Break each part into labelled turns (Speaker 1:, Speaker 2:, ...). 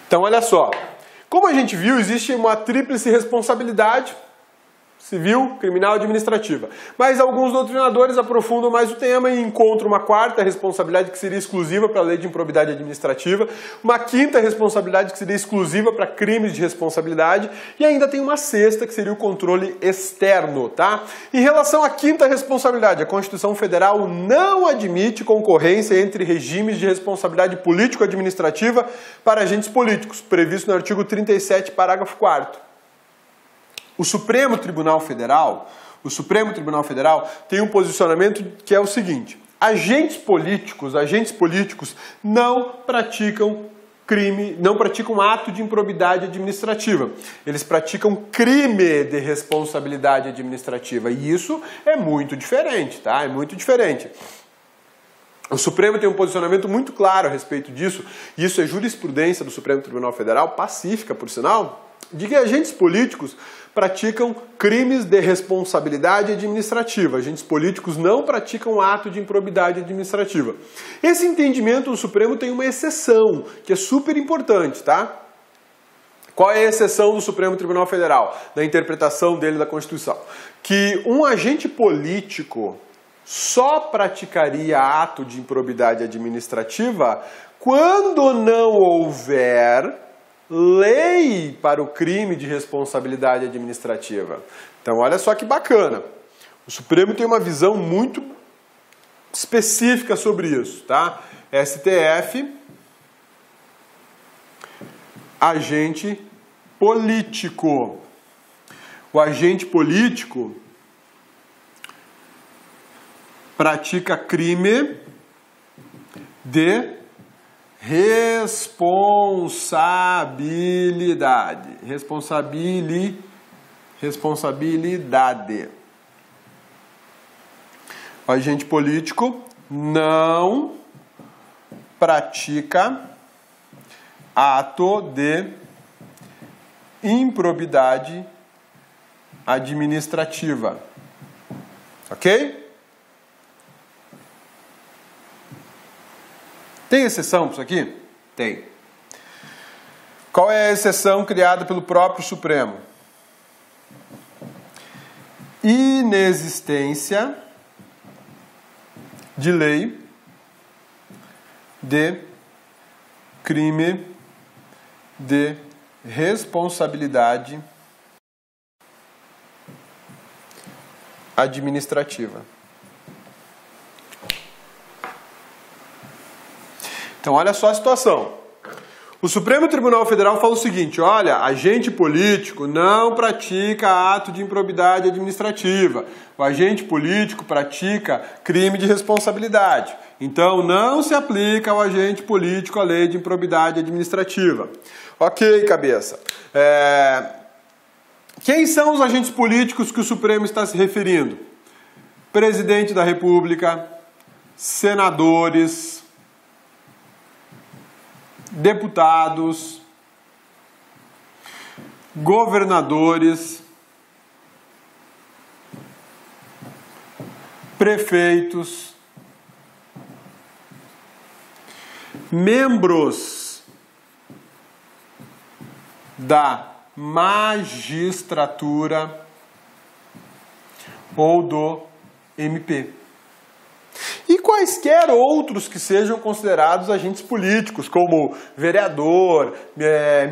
Speaker 1: Então, olha só. Como a gente viu, existe uma tríplice responsabilidade: civil, criminal e administrativa. Mas alguns doutrinadores aprofundam mais o tema e encontram uma quarta responsabilidade que seria exclusiva para a lei de improbidade administrativa, uma quinta responsabilidade que seria exclusiva para crimes de responsabilidade e ainda tem uma sexta que seria o controle externo, tá? Em relação à quinta responsabilidade, a Constituição Federal não admite concorrência entre regimes de responsabilidade político-administrativa para agentes políticos, previsto no artigo 37, parágrafo 4º. O Supremo Tribunal Federal tem um posicionamento que é o seguinte: agentes políticos não praticam crime, não praticam ato de improbidade administrativa. Eles praticam crime de responsabilidade administrativa. E isso é muito diferente, tá? É muito diferente. O Supremo tem um posicionamento muito claro a respeito disso, e isso é jurisprudência do Supremo Tribunal Federal, pacífica, por sinal, de que agentes políticos praticam crimes de responsabilidade administrativa. Agentes políticos não praticam ato de improbidade administrativa. Esse entendimento do Supremo tem uma exceção, que é super importante, tá? Qual é a exceção do Supremo Tribunal Federal, na interpretação dele da Constituição? Que um agente político só praticaria ato de improbidade administrativa quando não houver lei para o crime de responsabilidade administrativa. Então, olha só que bacana. O Supremo tem uma visão muito específica sobre isso, tá? STF, agente político. O agente político pratica crime de responsabilidade. Responsabilidade. O agente político não pratica ato de improbidade administrativa. Ok? Tem exceção para isso aqui? Tem. Qual é a exceção criada pelo próprio Supremo? Inexistência de lei de crime de responsabilidade administrativa. Então, olha só a situação. O Supremo Tribunal Federal fala o seguinte: olha, agente político não pratica ato de improbidade administrativa. O agente político pratica crime de responsabilidade. Então, não se aplica ao agente político a lei de improbidade administrativa. Ok, cabeça. Quem são os agentes políticos que o Supremo está se referindo? Presidente da República, senadores, deputados, governadores, prefeitos, membros da magistratura ou do MP. E quaisquer outros que sejam considerados agentes políticos, como vereador,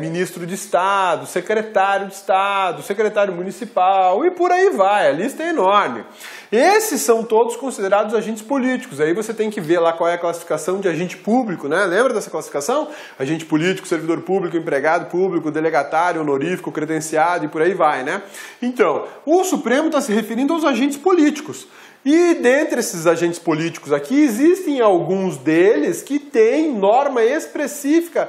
Speaker 1: ministro de Estado, secretário municipal e por aí vai, a lista é enorme. Esses são todos considerados agentes políticos. Aí você tem que ver lá qual é a classificação de agente público, né? Lembra dessa classificação? Agente político, servidor público, empregado público, delegatário, honorífico, credenciado e por aí vai, né? Então, o Supremo está se referindo aos agentes políticos. E dentre esses agentes políticos aqui, existem alguns deles que têm norma específica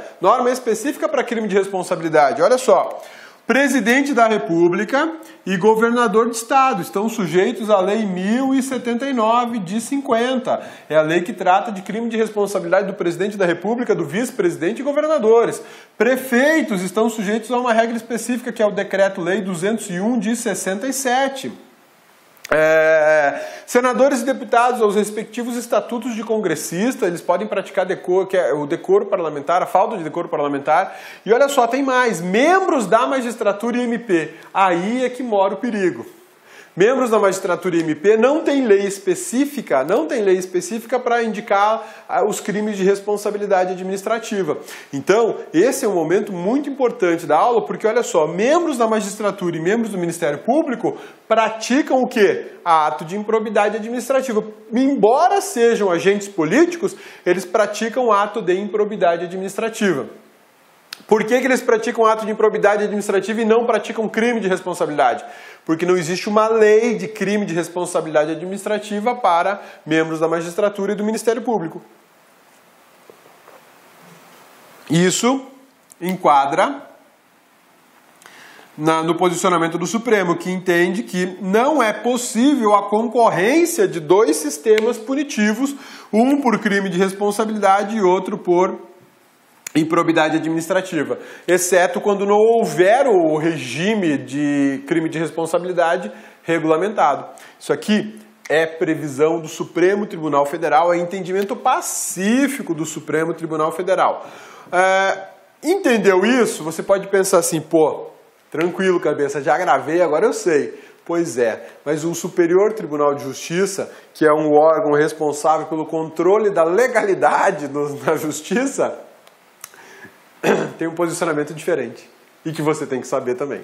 Speaker 1: para crime de responsabilidade. Olha só, presidente da República e governador de estado estão sujeitos à Lei 1079 de 50. É a lei que trata de crime de responsabilidade do presidente da República, do vice-presidente e governadores. Prefeitos estão sujeitos a uma regra específica, que é o Decreto-Lei 201 de 67. Senadores e deputados, aos respectivos estatutos de congressista, eles podem praticar decoro, que é o decoro parlamentar, a falta de decoro parlamentar. E olha só, tem mais, membros da magistratura e MP. Aí é que mora o perigo. Membros da magistratura e MP não tem lei específica para indicar os crimes de responsabilidade administrativa. Então, esse é um momento muito importante da aula, porque olha só, membros da magistratura e membros do Ministério Público praticam o quê? Ato de improbidade administrativa. Embora sejam agentes políticos, eles praticam ato de improbidade administrativa. Por que eles praticam ato de improbidade administrativa e não praticam crime de responsabilidade? Porque não existe uma lei de crime de responsabilidade administrativa para membros da magistratura e do Ministério Público. Isso enquadra no posicionamento do Supremo, que entende que não é possível a concorrência de dois sistemas punitivos, um por crime de responsabilidade e outro por improbidade administrativa, exceto quando não houver o regime de crime de responsabilidade regulamentado. Isso aqui é previsão do Supremo Tribunal Federal, é entendimento pacífico do Supremo Tribunal Federal. Entendeu isso? Você pode pensar assim, pô, tranquilo, cabeça, já gravei, agora eu sei. Pois é, mas o Superior Tribunal de Justiça, que é um órgão responsável pelo controle da legalidade na justiça, tem um posicionamento diferente e que você tem que saber também.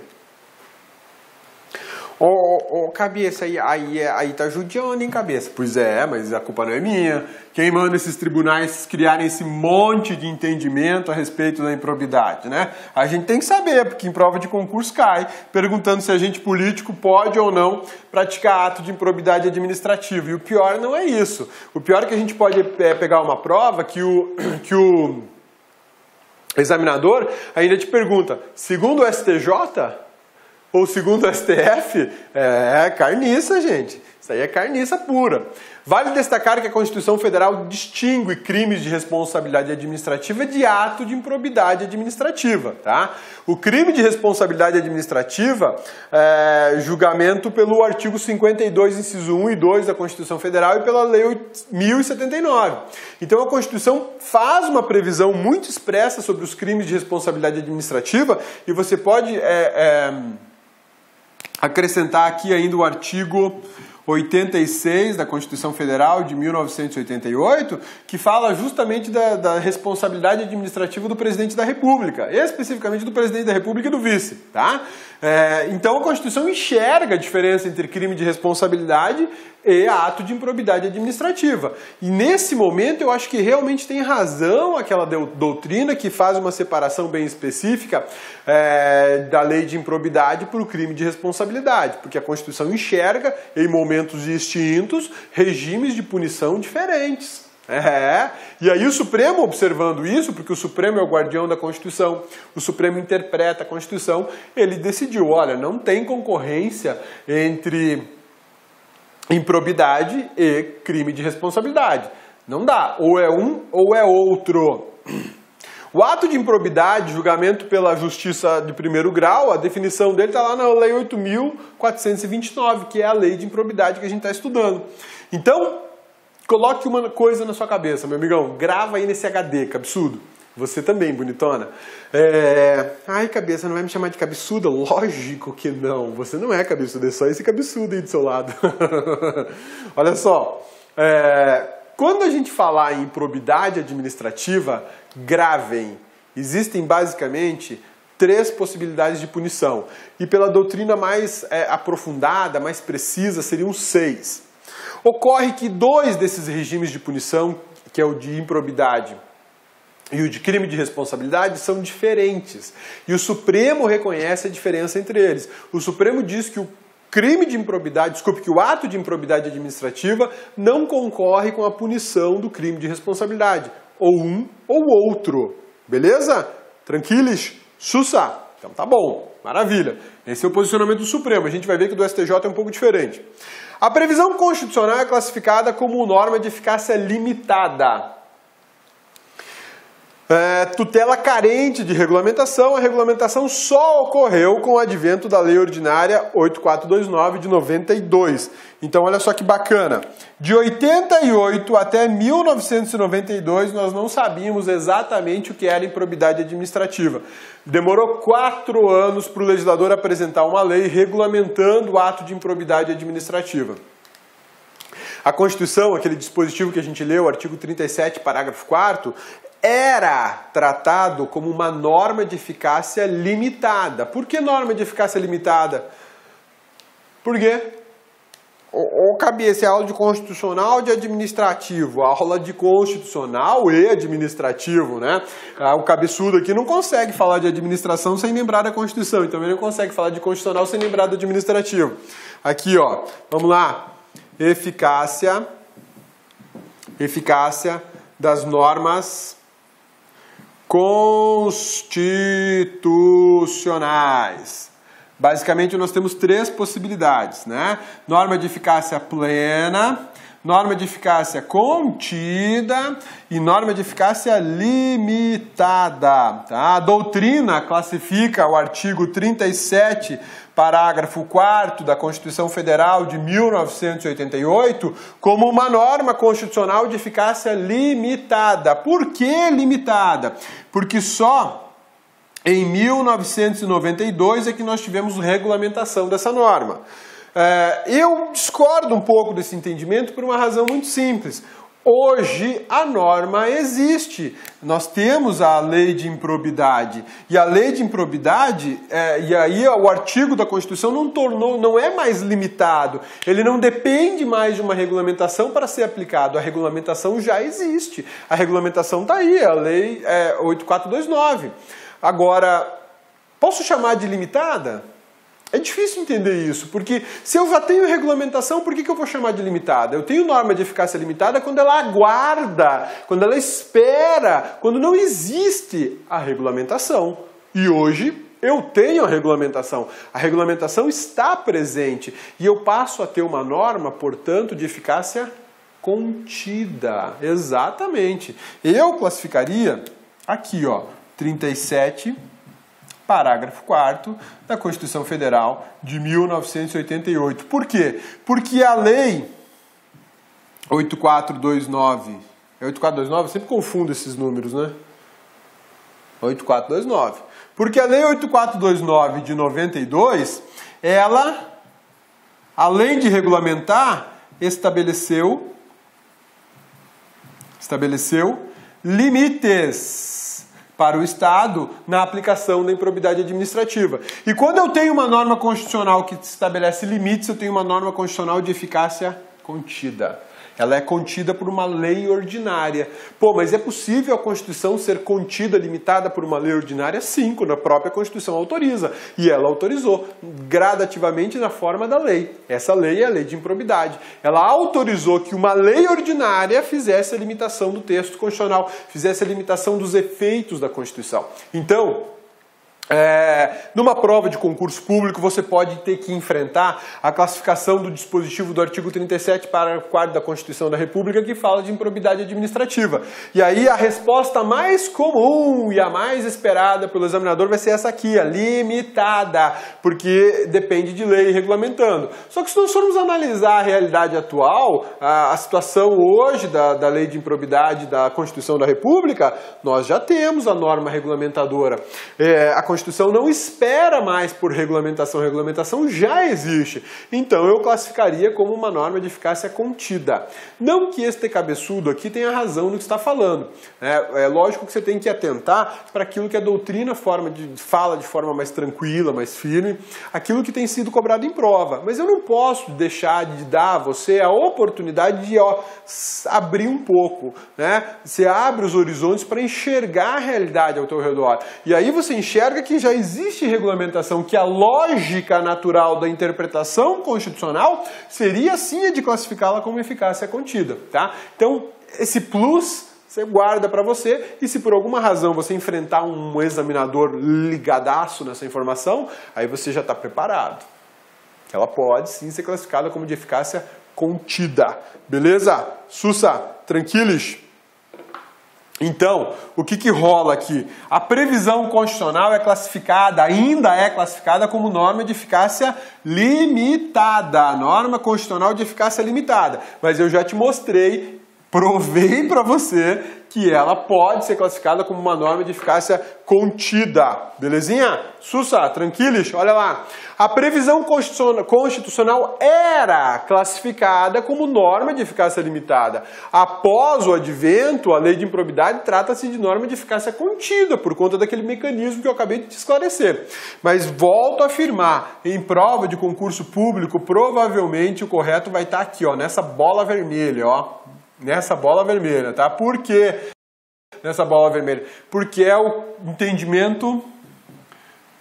Speaker 1: Cabeça, aí tá judiando, hein, cabeça? Pois é, mas a culpa não é minha. Quem manda esses tribunais criarem esse monte de entendimento a respeito da improbidade, né? A gente tem que saber, porque em prova de concurso cai, perguntando se agente político pode ou não praticar ato de improbidade administrativa. E o pior não é isso. O pior é que a gente pode pegar uma prova que o examinador ainda te pergunta, segundo o STJ ou segundo o STF? É carniça, gente. Isso aí é carniça pura. Vale destacar que a Constituição Federal distingue crimes de responsabilidade administrativa de ato de improbidade administrativa, tá? O crime de responsabilidade administrativa é julgamento pelo artigo 52, inciso 1 e 2 da Constituição Federal e pela Lei 8.079. Então a Constituição faz uma previsão muito expressa sobre os crimes de responsabilidade administrativa e você pode acrescentar aqui ainda o artigo 86 da Constituição Federal de 1988, que fala justamente da responsabilidade administrativa do presidente da República, especificamente do presidente da República e do vice, tá? Então a Constituição enxerga a diferença entre crime de responsabilidade e ato de improbidade administrativa. E nesse momento eu acho que realmente tem razão aquela doutrina que faz uma separação bem específica da lei de improbidade para o crime de responsabilidade, porque a Constituição enxerga em momentos distintos regimes de punição diferentes. E aí o Supremo, observando isso, porque o Supremo é o guardião da Constituição, o Supremo interpreta a Constituição, ele decidiu, olha, não tem concorrência entre improbidade e crime de responsabilidade. Não dá, ou é um ou é outro. O ato de improbidade, julgamento pela justiça de primeiro grau, a definição dele está lá na Lei 8.429, que é a lei de improbidade que a gente está estudando. Então, coloque uma coisa na sua cabeça, meu amigão, grava aí nesse HD, cabeçudo. Você também, bonitona. Ai, cabeça, não vai me chamar de cabeçuda? Lógico que não. Você não é cabeçuda, é só esse cabeçudo aí do seu lado. Olha só. Quando a gente falar em improbidade administrativa, gravem. Existem basicamente 3 possibilidades de punição. E pela doutrina mais aprofundada, mais precisa, seriam 6. Ocorre que 2 desses regimes de punição, que é o de improbidade e o de crime de responsabilidade, são diferentes. E o Supremo reconhece a diferença entre eles. O Supremo diz que o que o ato de improbidade administrativa não concorre com a punição do crime de responsabilidade. Ou um ou outro. Beleza? Tranquilos? Sussa? Então tá bom. Maravilha. Esse é o posicionamento do Supremo. A gente vai ver que o do STJ é um pouco diferente. A previsão constitucional é classificada como norma de eficácia limitada. Tutela carente de regulamentação. A regulamentação só ocorreu com o advento da Lei Ordinária 8429 de 92. Então, olha só que bacana. De 88 até 1992, nós não sabíamos exatamente o que era improbidade administrativa. Demorou 4 anos para o legislador apresentar uma lei regulamentando o ato de improbidade administrativa. A Constituição, aquele dispositivo que a gente leu, artigo 37, parágrafo 4º, era tratado como uma norma de eficácia limitada. Por que norma de eficácia limitada? Por quê? Ou cabia ser aula de constitucional ou de administrativo? Aula de constitucional e administrativo, né? O cabeçudo aqui não consegue falar de administração sem lembrar da Constituição, então ele não consegue falar de constitucional sem lembrar do administrativo. Aqui, ó, vamos lá. Eficácia das normas constitucionais. Basicamente, nós temos 3 possibilidades, né? Norma de eficácia plena, norma de eficácia contida e norma de eficácia limitada. Tá? A doutrina classifica o artigo 37, parágrafo 4º da Constituição Federal de 1988 como uma norma constitucional de eficácia limitada. Por que limitada? Porque só em 1992 é que nós tivemos regulamentação dessa norma. Eu discordo um pouco desse entendimento por uma razão muito simples. Hoje a norma existe, nós temos a lei de improbidade e a lei de improbidade, e aí o artigo da Constituição não é mais limitado, ele não depende mais de uma regulamentação para ser aplicado, a regulamentação já existe, a regulamentação está aí, a lei 8429. Agora, posso chamar de limitada? É difícil entender isso, porque se eu já tenho regulamentação, por que eu vou chamar de limitada? Eu tenho norma de eficácia limitada quando ela aguarda, quando ela espera, quando não existe a regulamentação. E hoje eu tenho a regulamentação está presente e eu passo a ter uma norma, portanto, de eficácia contida. Exatamente. Eu classificaria aqui, ó, 37, parágrafo 4º da Constituição Federal de 1988. Por quê? Porque a lei 8429, 8429, eu sempre confundo esses números, né? 8429. Porque a lei 8429 de 92, ela, além de regulamentar, estabeleceu limites para o Estado na aplicação da improbidade administrativa. E quando eu tenho uma norma constitucional que estabelece limites, eu tenho uma norma constitucional de eficácia contida. Ela é contida por uma lei ordinária. Pô, mas é possível a Constituição ser contida, limitada por uma lei ordinária? Sim, quando a própria Constituição autoriza. E ela autorizou gradativamente na forma da lei. Essa lei é a lei de improbidade. Ela autorizou que uma lei ordinária fizesse a limitação do texto constitucional, fizesse a limitação dos efeitos da Constituição. Então, numa prova de concurso público, você pode ter que enfrentar a classificação do dispositivo do artigo 37, parágrafo 4º da Constituição da República, que fala de improbidade administrativa. E aí a resposta mais comum e a mais esperada pelo examinador vai ser essa aqui, a limitada, porque depende de lei regulamentando. Só que se nós formos analisar a realidade atual, a situação hoje da lei de improbidade da Constituição da República, nós já temos a norma regulamentadora. A Constituição não espera mais por regulamentação, a regulamentação já existe. Então eu classificaria como uma norma de eficácia contida. Não que este cabeçudo aqui tenha razão no que está falando. É lógico que você tem que atentar para aquilo que a doutrina fala de forma mais tranquila, mais firme, aquilo que tem sido cobrado em prova. Mas eu não posso deixar de dar a você a oportunidade de abrir um pouco, né? Você abre os horizontes para enxergar a realidade ao teu redor. E aí você enxerga que já existe regulamentação, que a lógica natural da interpretação constitucional seria sim a de classificá-la como eficácia contida, tá? Então, esse plus você guarda para você, e se por alguma razão você enfrentar um examinador ligadaço nessa informação, aí você já está preparado. Ela pode sim ser classificada como de eficácia contida. Beleza? Sussa, tranquilos? Então, o que rola aqui? A previsão constitucional é classificada, ainda é classificada como norma de eficácia limitada, norma constitucional de eficácia limitada. Mas eu já te mostrei, provei para você que ela pode ser classificada como uma norma de eficácia contida. Belezinha? Sussa, tranquilos? Olha lá. A previsão constitucional era classificada como norma de eficácia limitada. Após o advento, a lei de improbidade trata-se de norma de eficácia contida, por conta daquele mecanismo que eu acabei de te esclarecer. Mas volto a afirmar, em prova de concurso público, provavelmente o correto vai estar aqui, ó, nessa bola vermelha, ó. Nessa bola vermelha, tá? Por quê? Nessa bola vermelha. Porque é o entendimento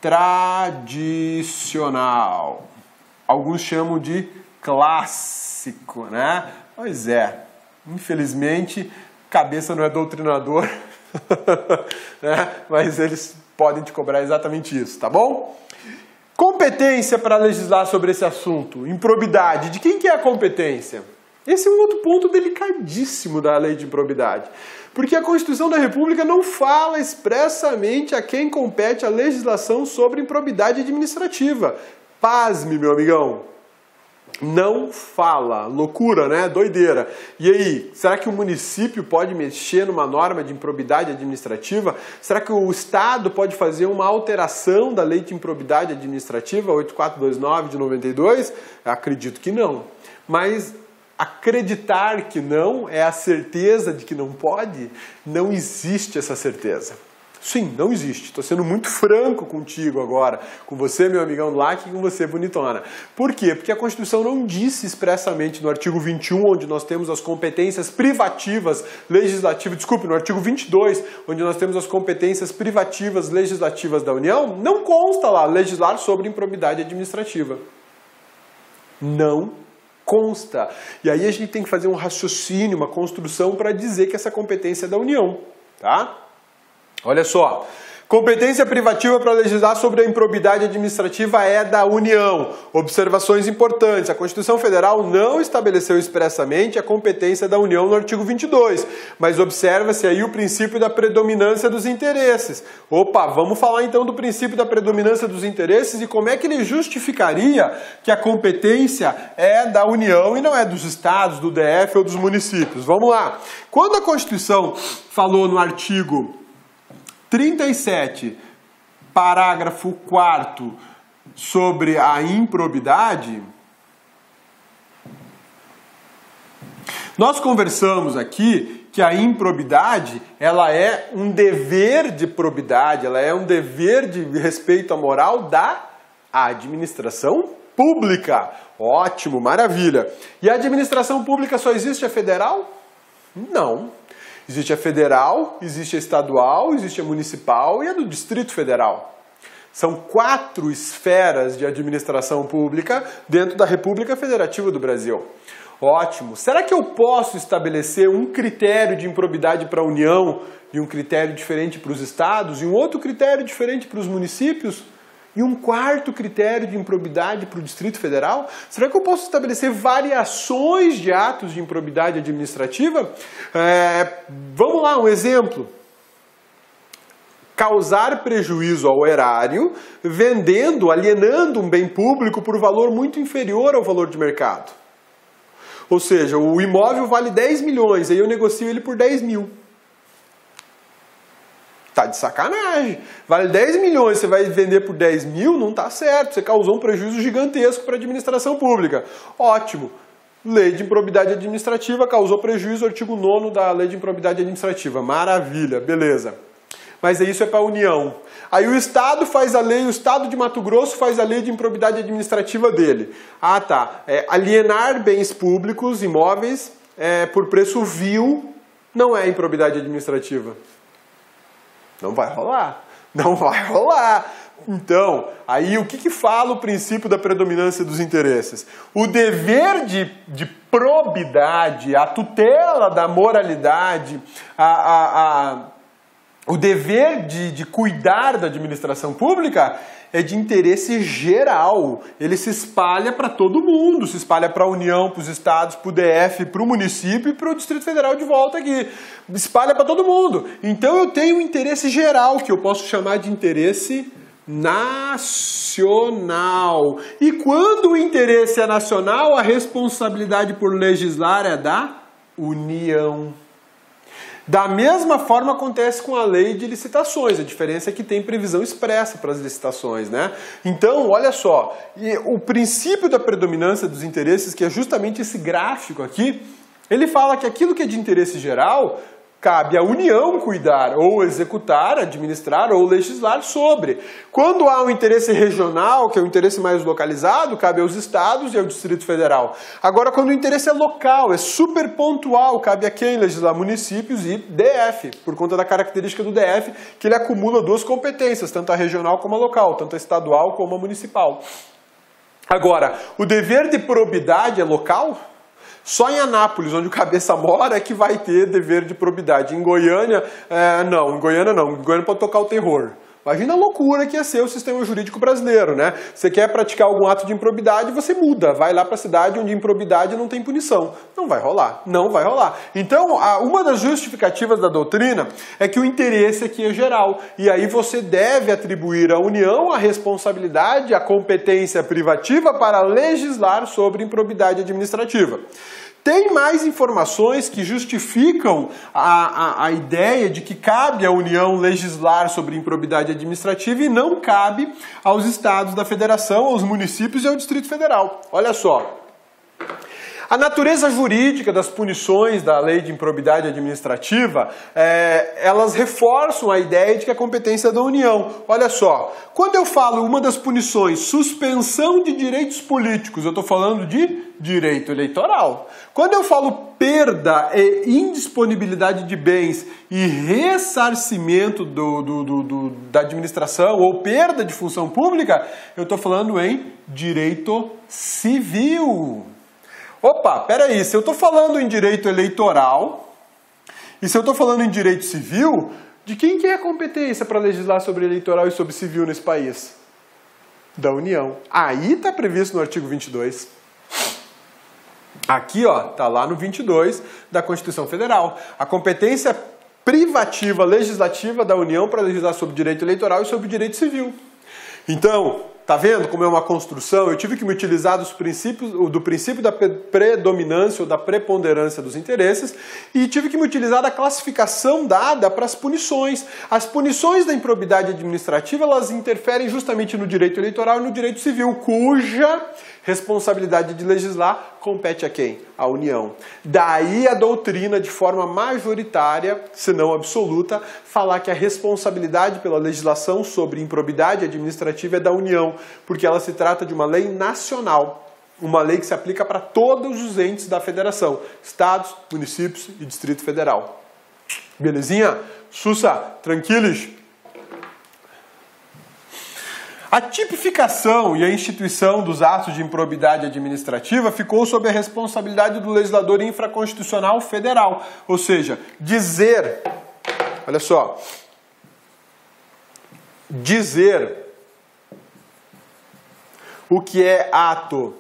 Speaker 1: tradicional. Alguns chamam de clássico, né? Pois é. Infelizmente, cabeça não é doutrinador, né? Mas eles podem te cobrar exatamente isso, tá bom? Competência para legislar sobre esse assunto. Improbidade. De quem que é a competência? Esse é um outro ponto delicadíssimo da lei de improbidade, porque a Constituição da República não fala expressamente a quem compete a legislação sobre improbidade administrativa. Pasme, meu amigão. Não fala. Loucura, né? Doideira. E aí, será que o município pode mexer numa norma de improbidade administrativa? Será que o Estado pode fazer uma alteração da lei de improbidade administrativa 8429 de 92? Acredito que não. Mas acreditar que não é a certeza de que não pode? Não existe essa certeza. Sim, não existe. Estou sendo muito franco contigo agora, com você, meu amigão Lac, e com você, bonitona. Por quê? Porque a Constituição não disse expressamente no artigo 21, onde nós temos as competências privativas legislativas, desculpe, no artigo 22, onde nós temos as competências privativas legislativas da União, não consta lá legislar sobre improbidade administrativa. Não consta. E aí a gente tem que fazer um raciocínio, uma construção para dizer que essa competência é da União, tá? Olha só. Competência privativa para legislar sobre a improbidade administrativa é da União. Observações importantes. A Constituição Federal não estabeleceu expressamente a competência da União no artigo 22, mas observa-se aí o princípio da predominância dos interesses. Opa, vamos falar então do princípio da predominância dos interesses e como é que ele justificaria que a competência é da União e não é dos estados, do DF ou dos municípios. Vamos lá. Quando a Constituição falou no artigo 37, parágrafo 4º, sobre a improbidade, nós conversamos aqui que a improbidade, ela é um dever de probidade, ela é um dever de respeito à moral da administração pública. Ótimo, maravilha. E a administração pública só existe a federal? Não. Existe a federal, existe a estadual, existe a municipal e a do Distrito Federal. São 4 esferas de administração pública dentro da República Federativa do Brasil. Ótimo. Será que eu posso estabelecer um critério de improbidade para a União e um critério diferente para os estados e um outro critério diferente para os municípios? E um 4º critério de improbidade para o Distrito Federal? Será que eu posso estabelecer variações de atos de improbidade administrativa? Vamos lá, um exemplo. Causar prejuízo ao erário, vendendo, alienando um bem público por valor muito inferior ao valor de mercado. Ou seja, o imóvel vale 10 milhões, aí eu negocio ele por 10 mil. Tá de sacanagem. Vale 10 milhões, você vai vender por 10 mil? Não tá certo. Você causou um prejuízo gigantesco para a administração pública. Ótimo. Lei de improbidade administrativa causou prejuízo, artigo 9º da Lei de improbidade administrativa. Maravilha, beleza. Mas isso é para a União. Aí o Estado faz a lei, o Estado de Mato Grosso faz a lei de improbidade administrativa dele. Ah, tá. Alienar bens públicos, imóveis, por preço vil, não é improbidade administrativa. Não vai rolar. Não vai rolar. Então, aí o que fala o princípio da predominância dos interesses? O dever de probidade, a tutela da moralidade, O dever de cuidar da administração pública é de interesse geral. Ele se espalha para todo mundo, se espalha para a União, para os estados, para o DF, para o município e para o Distrito Federal de volta aqui. Espalha para todo mundo. Então eu tenho um interesse geral, que eu posso chamar de interesse nacional. E quando o interesse é nacional, a responsabilidade por legislar é da União. Da mesma forma acontece com a lei de licitações, a diferença é que tem previsão expressa para as licitações, né? Então, olha só, o princípio da predominância dos interesses, que é justamente esse gráfico aqui, ele fala que aquilo que é de interesse geral cabe à União cuidar, ou executar, administrar ou legislar sobre. Quando há um interesse regional, que é um interesse mais localizado, cabe aos estados e ao Distrito Federal. Agora, quando o interesse é local, é super pontual, cabe a quem legislar? Municípios e DF, por conta da característica do DF, que ele acumula duas competências, tanto a regional como a local, tanto a estadual como a municipal. Agora, o dever de probidade é local? Só em Anápolis, onde o cabeça mora, é que vai ter dever de probidade. Em Goiânia, não. Em Goiânia pode tocar o terror. Imagina a loucura que ia ser o sistema jurídico brasileiro, né? Você quer praticar algum ato de improbidade, você muda. Vai lá para a cidade onde improbidade não tem punição. Não vai rolar. Não vai rolar. Então, uma das justificativas da doutrina é que o interesse aqui é geral. E aí você deve atribuir à União a responsabilidade, a competência privativa para legislar sobre improbidade administrativa. Tem mais informações que justificam a ideia de que cabe à União legislar sobre improbidade administrativa e não cabe aos estados da federação, aos municípios e ao Distrito Federal. Olha só. A natureza jurídica das punições da lei de improbidade administrativa, elas reforçam a ideia de que a competência é da União. Olha só, quando eu falo uma das punições, suspensão de direitos políticos, eu estou falando de direito eleitoral. Quando eu falo perda e indisponibilidade de bens e ressarcimento da administração ou perda de função pública, eu estou falando em direito civil. Opa, peraí, se eu estou falando em direito eleitoral e se eu estou falando em direito civil, de quem que é a competência para legislar sobre eleitoral e sobre civil nesse país? Da União. Aí está previsto no artigo 22. Aqui, ó, tá lá no 22 da Constituição Federal. A competência privativa legislativa da União para legislar sobre direito eleitoral e sobre direito civil. Então, tá vendo como é uma construção? Eu tive que me utilizar do princípio da predominância ou da preponderância dos interesses e tive que me utilizar da classificação dada para as punições. As punições da improbidade administrativa, elas interferem justamente no direito eleitoral e no direito civil, cuja responsabilidade de legislar compete a quem? A União. Daí a doutrina, de forma majoritária, se não absoluta, falar que a responsabilidade pela legislação sobre improbidade administrativa é da União, porque ela se trata de uma lei nacional, uma lei que se aplica para todos os entes da federação, estados, municípios e Distrito Federal. Belezinha? Sussa, tranquilos? A tipificação e a instituição dos atos de improbidade administrativa ficou sob a responsabilidade do legislador infraconstitucional federal. Ou seja, dizer, olha só, dizer o que é ato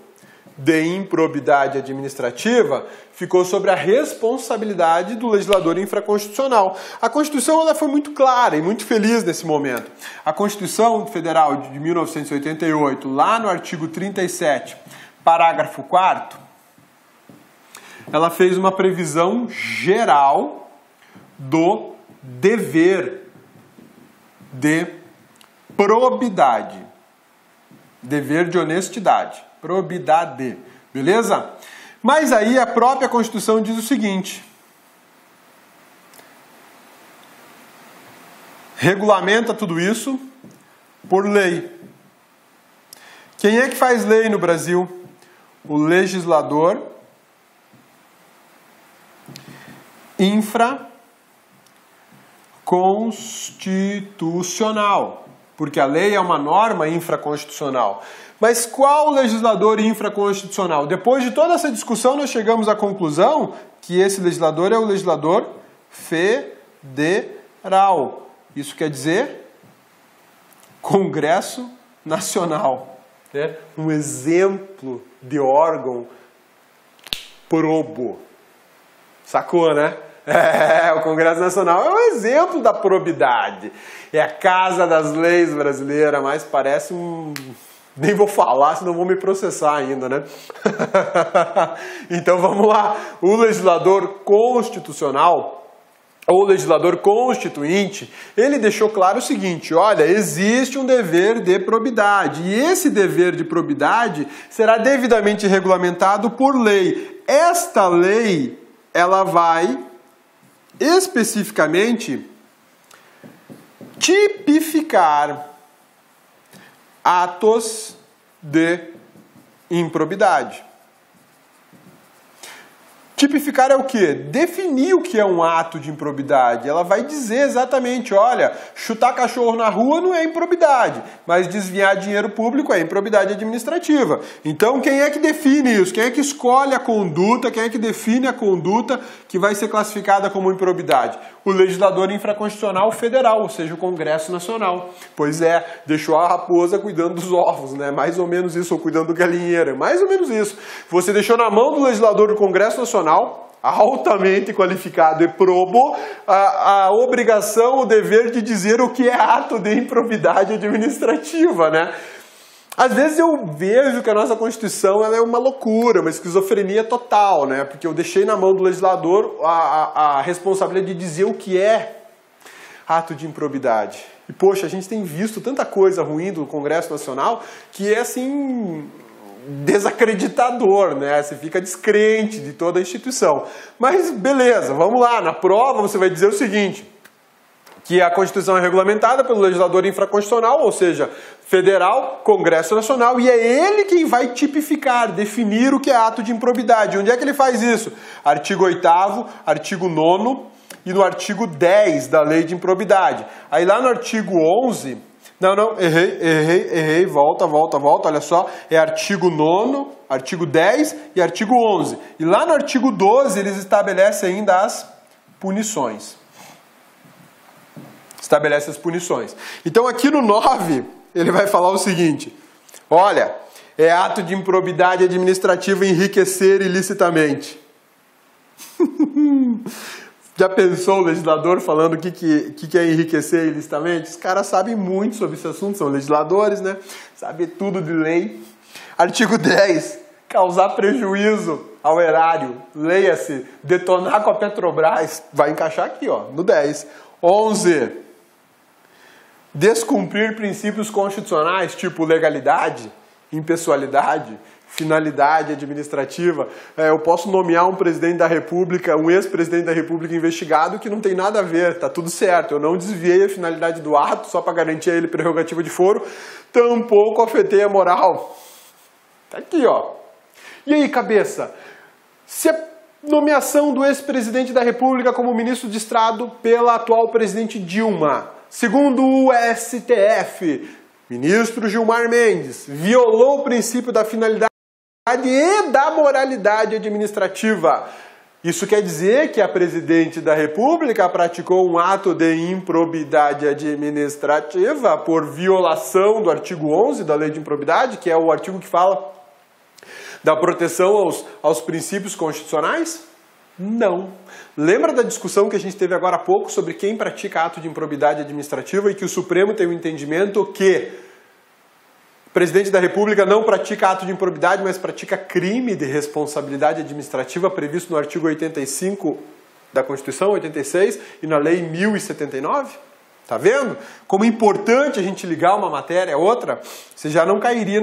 Speaker 1: de improbidade administrativa ficou sobre a responsabilidade do legislador infraconstitucional. A Constituição ela foi muito clara e muito feliz nesse momento. A Constituição Federal de 1988, lá no artigo 37, parágrafo 4º, ela fez uma previsão geral do dever de probidade. Dever de honestidade. Probidade. Beleza? Mas aí a própria Constituição diz o seguinte: regulamenta tudo isso por lei. Quem é que faz lei no Brasil? O legislador infraconstitucional, porque a lei é uma norma infraconstitucional. Mas qual legislador infraconstitucional? Depois de toda essa discussão, nós chegamos à conclusão que esse legislador é o legislador federal. Isso quer dizer Congresso Nacional. Né? Um exemplo de órgão probo. Sacou, né? O Congresso Nacional é um exemplo da probidade. É a casa das leis brasileira, mas parece um... Nem vou falar, senão vou me processar ainda, né? Então vamos lá. O legislador constitucional, ou legislador constituinte, ele deixou claro o seguinte: olha, existe um dever de probidade, e esse dever de probidade será devidamente regulamentado por lei. Esta lei, ela vai especificamente tipificar atos de improbidade. Tipificar é o quê? Definir o que é um ato de improbidade. Ela vai dizer exatamente, olha, chutar cachorro na rua não é improbidade, mas desviar dinheiro público é improbidade administrativa. Então, quem é que define isso? Quem é que escolhe a conduta? Quem é que define a conduta que vai ser classificada como improbidade? O legislador infraconstitucional federal, ou seja, o Congresso Nacional. Pois é, deixou a raposa cuidando dos ovos, né? Mais ou menos isso, ou cuidando do galinheiro, mais ou menos isso. Você deixou na mão do legislador do Congresso Nacional, altamente qualificado e probo, a obrigação, o dever de dizer o que é ato de improbidade administrativa, né? Às vezes eu vejo que a nossa Constituição ela é uma loucura, uma esquizofrenia total, né? Porque eu deixei na mão do legislador a responsabilidade de dizer o que é ato de improbidade. E, poxa, a gente tem visto tanta coisa ruim do Congresso Nacional que é, assim, desacreditador, né? Você fica descrente de toda a instituição. Mas, beleza, vamos lá. Na prova você vai dizer o seguinte: que a Constituição é regulamentada pelo legislador infraconstitucional, ou seja, federal, Congresso Nacional, e é ele quem vai tipificar, definir o que é ato de improbidade. Onde é que ele faz isso? Artigo 8º, artigo 9º e no artigo 10 da Lei de Improbidade. Aí lá no artigo 11... Errei, volta, olha só, é artigo 9º, artigo 10 e artigo 11. E lá no artigo 12 eles estabelecem ainda as punições. Estabelece as punições. Então aqui no 9, ele vai falar o seguinte: olha, é ato de improbidade administrativa enriquecer ilicitamente. Já pensou o legislador falando o que é enriquecer ilicitamente? Os caras sabem muito sobre esse assunto, são legisladores, né? Sabem tudo de lei. Artigo 10, causar prejuízo ao erário. Leia-se, detonar com a Petrobras. Vai encaixar aqui, ó, no 10. 11, descumprir princípios constitucionais, tipo legalidade, impessoalidade, finalidade administrativa. Eu posso nomear um presidente da República, um ex-presidente da República investigado que não tem nada a ver, tá tudo certo. Eu não desviei a finalidade do ato só para garantir a ele prerrogativa de foro, tampouco afetei a moral. Tá aqui, ó. E aí, cabeça? Se a nomeação do ex-presidente da República como ministro de Estado pela atual presidente Dilma, segundo o STF, ministro Gilmar Mendes, violou o princípio da finalidade e da moralidade administrativa. Isso quer dizer que a presidente da República praticou um ato de improbidade administrativa por violação do artigo 11 da Lei de Improbidade, que é o artigo que fala da proteção aos princípios constitucionais? Não. Lembra da discussão que a gente teve agora há pouco sobre quem pratica ato de improbidade administrativa e que o Supremo tem o entendimento que o presidente da República não pratica ato de improbidade, mas pratica crime de responsabilidade administrativa previsto no artigo 85 da Constituição, 86, e na Lei 1079? Tá vendo? Como é importante a gente ligar uma matéria a outra, você já não cairia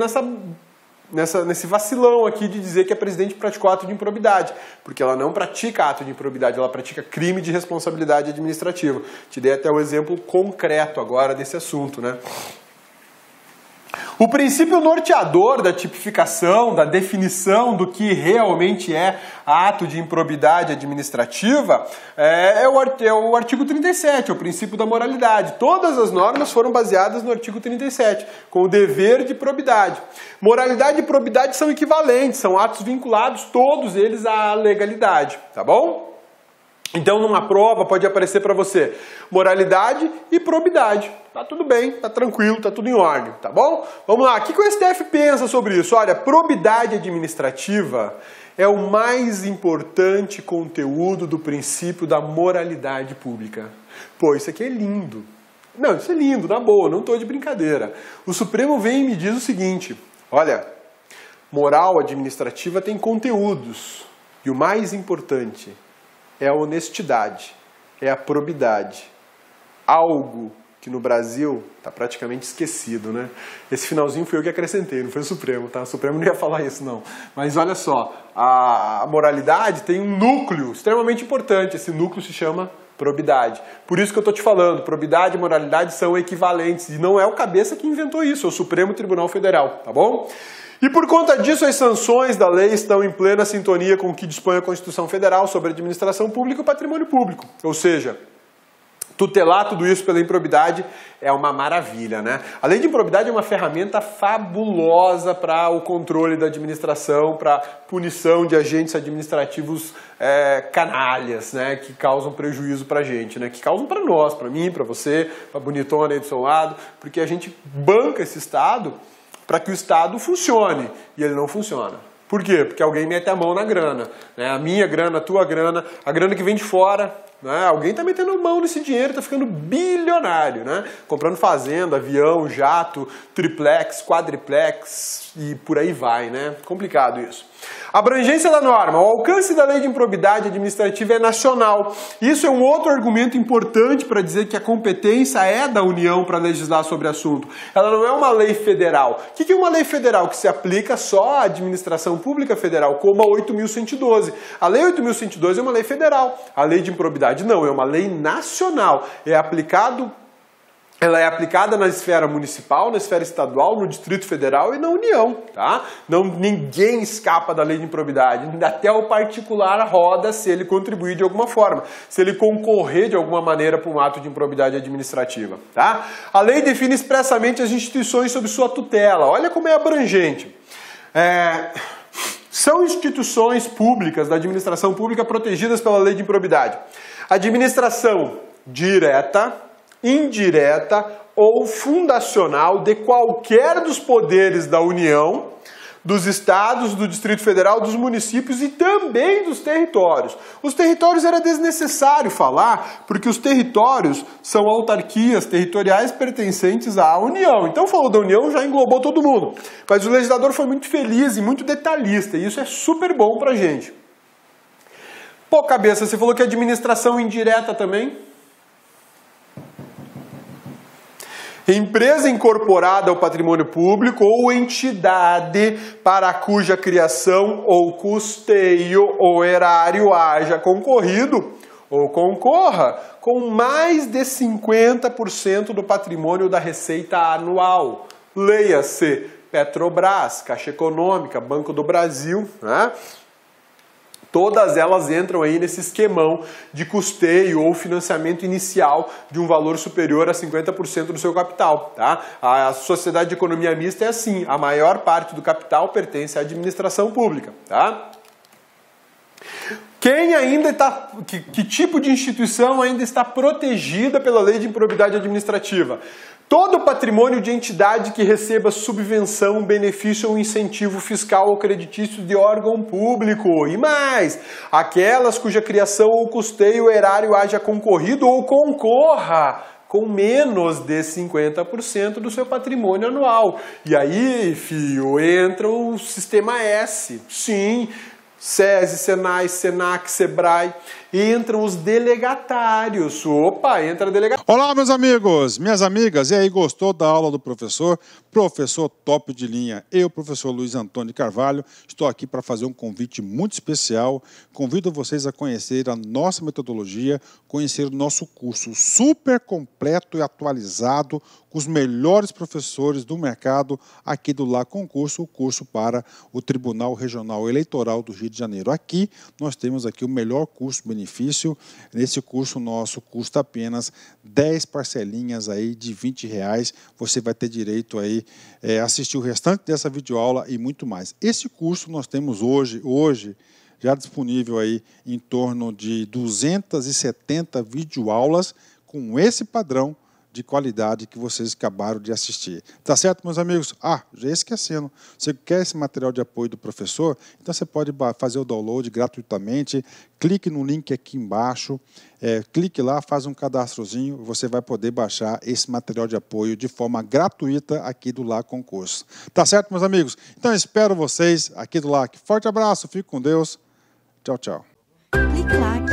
Speaker 1: nesse vacilão aqui de dizer que a presidente praticou ato de improbidade, porque ela não pratica ato de improbidade, ela pratica crime de responsabilidade administrativa. Te dei até o exemplo concreto agora desse assunto, né? O princípio norteador da tipificação, da definição do que realmente é ato de improbidade administrativa é o artigo 37, é o princípio da moralidade. Todas as normas foram baseadas no artigo 37, com o dever de probidade. Moralidade e probidade são equivalentes, são atos vinculados, todos eles à legalidade, tá bom? Então, numa prova, pode aparecer para você moralidade e probidade. Tá tudo bem, tá tranquilo, tá tudo em ordem, tá bom? Vamos lá, o que o STF pensa sobre isso? Olha, probidade administrativa é o mais importante conteúdo do princípio da moralidade pública. Pô, isso aqui é lindo. Não, isso é lindo, na boa, não estou de brincadeira. O Supremo vem e me diz o seguinte, olha, moral administrativa tem conteúdos e o mais importante é a honestidade, é a probidade. Algo que no Brasil está praticamente esquecido, né? Esse finalzinho foi eu que acrescentei, não foi o Supremo, tá? O Supremo não ia falar isso, não. Mas olha só, a moralidade tem um núcleo extremamente importante, esse núcleo se chama probidade. Por isso que eu estou te falando, probidade e moralidade são equivalentes, e não é o cabeça que inventou isso, é o Supremo Tribunal Federal, tá bom? E por conta disso, as sanções da lei estão em plena sintonia com o que dispõe a Constituição Federal sobre a administração pública e o patrimônio público. Ou seja, tutelar tudo isso pela improbidade é uma maravilha, né? A lei de improbidade é uma ferramenta fabulosa para o controle da administração, para punição de agentes administrativos canalhas, né? Que causam prejuízo para a gente, né? Que causam para nós, para mim, para você, para a bonitona aí do seu lado, porque a gente banca esse Estado para que o Estado funcione, e ele não funciona. Por quê? Porque alguém mete a mão na grana, né? A minha grana, a tua grana, a grana que vem de fora, né? Alguém está metendo a mão nesse dinheiro, está ficando bilionário, né? Comprando fazenda, avião, jato, triplex, quadriplex e por aí vai, né? Complicado isso. Abrangência da norma. O alcance da lei de improbidade administrativa é nacional. Isso é um outro argumento importante para dizer que a competência é da União para legislar sobre o assunto. Ela não é uma lei federal. O que é uma lei federal? Que se aplica só à administração pública federal, como a 8.112. A lei 8.112 é uma lei federal. A lei de improbidade não, é uma lei nacional. Ela é aplicada na esfera municipal, na esfera estadual, no Distrito Federal e na União, tá? Ninguém escapa da lei de improbidade, até o particular roda se ele contribuir de alguma forma, se ele concorrer de alguma maneira para um ato de improbidade administrativa, tá? A lei define expressamente as instituições sob sua tutela, olha como é abrangente. São instituições públicas, da administração pública, protegidas pela lei de improbidade. Administração direta, indireta ou fundacional de qualquer dos poderes da União, dos estados, do Distrito Federal, dos municípios e também dos territórios. Os territórios era desnecessário falar, porque os territórios são autarquias territoriais pertencentes à União. Então falou da União, já englobou todo mundo. Mas o legislador foi muito feliz e muito detalhista, e isso é super bom pra gente. Pô, cabeça, você falou que administração indireta também? Empresa incorporada ao patrimônio público ou entidade para cuja criação ou custeio ou erário haja concorrido ou concorra com mais de 50% do patrimônio da receita anual. Leia-se Petrobras, Caixa Econômica, Banco do Brasil, né? Todas elas entram aí nesse esquemão de custeio ou financiamento inicial de um valor superior a 50% do seu capital, tá? A sociedade de economia mista é assim, a maior parte do capital pertence à administração pública, tá? Quem ainda está, que tipo de instituição ainda está protegida pela lei de improbidade administrativa? Todo patrimônio de entidade que receba subvenção, benefício ou incentivo fiscal ou creditício de órgão público. E mais, aquelas cuja criação ou custeio erário haja concorrido ou concorra com menos de 50% do seu patrimônio anual. E aí, filho, entra o sistema S. Sim, SESI, SENAI, SENAC, SEBRAE, entram os delegatários. Opa, entra delegatário.
Speaker 2: Olá, meus amigos, minhas amigas. E aí, gostou da aula do professor? Professor top de linha. Eu, professor Luiz Antônio Carvalho, estou aqui para fazer um convite muito especial. Convido vocês a conhecer a nossa metodologia, conhecer o nosso curso super completo e atualizado, com os melhores professores do mercado aqui do Lá Concurso, o curso para o Tribunal Regional Eleitoral do Rio de Janeiro. Aqui, nós temos aqui o melhor custo-benefício. Nesse curso nosso, custa apenas 10 parcelinhas aí de R$20. Você vai ter direito aí assistir o restante dessa videoaula e muito mais. Esse curso nós temos hoje já disponível aí em torno de 270 videoaulas com esse padrão de qualidade que vocês acabaram de assistir. Tá certo, meus amigos? Já esquecendo, você quer esse material de apoio do professor? Então você pode fazer o download gratuitamente, clique no link aqui embaixo, clique lá, faz um cadastrozinho, você vai poder baixar esse material de apoio de forma gratuita aqui do LAC Concurso. Tá certo, meus amigos? Então espero vocês aqui do LAC. Forte abraço, fique com Deus. Tchau, tchau.
Speaker 3: Clique lá.